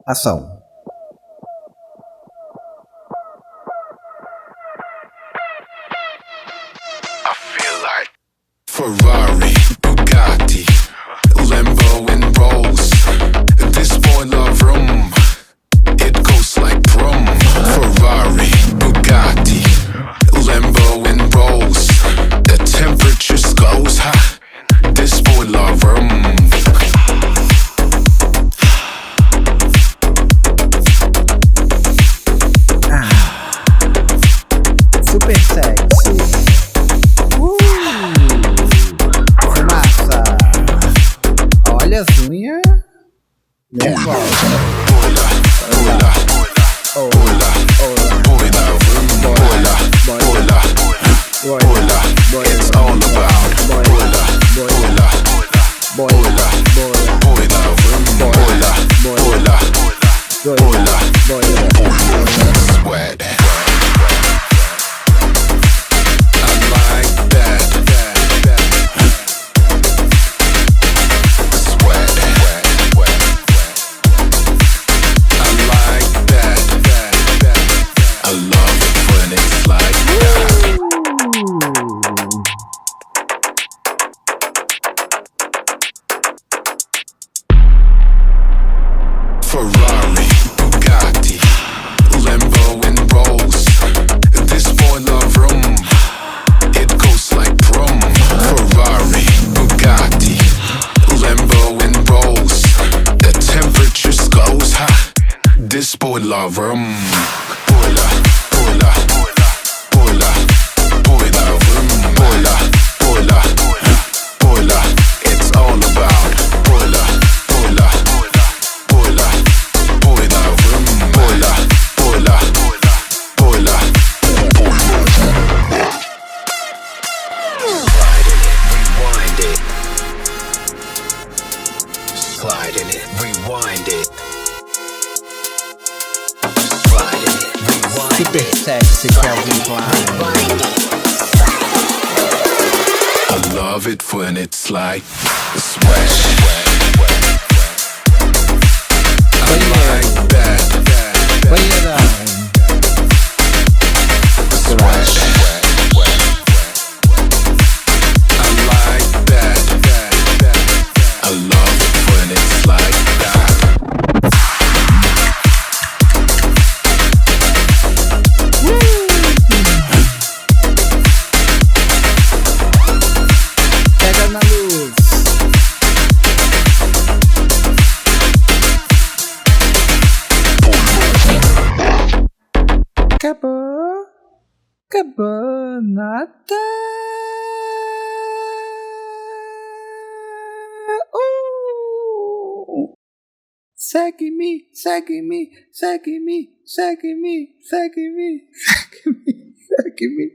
Ação. I feel like Ferrari, Bugatti, Lambo and Rolls. This boy love room. It goes like vroom. Ferrari, Bugatti, Lambo and Rolls. The temperature goes high. This boy love room. Super sexy. Fumaça. Olha as unhas. Nervosa. Boila, boila, boila, boila, boila, boila, boila. It's all about boila, boila, boila, boila, boila, boila, boila, sweat. I like that. Sweat. I like that. I love it when it's like that. Ferrari, Bugatti, Lambo and Rolls. This boy love room. It goes like vroom. Ferrari, Bugatti, Lambo and Rolls. The temperatures goes high. This boy love room. Boila, boila, boila, boila, vroom. Boila, boila, boila. It's all about boila, boila, boila, boila, vroom. Boila, boila, boila, boila. Sliding it, rewind it. Sliding it, rewind it. Super sexy, Calvin Klein. I love it when it's like sweat. I like that. Banheirão. Sweat. I like that. I love it when it's like that. Pega na luz. Acabou. Acabou. Nada. Segue-me, segue-me, segue-me, segue-me, segue-me, segue-me, segue-me.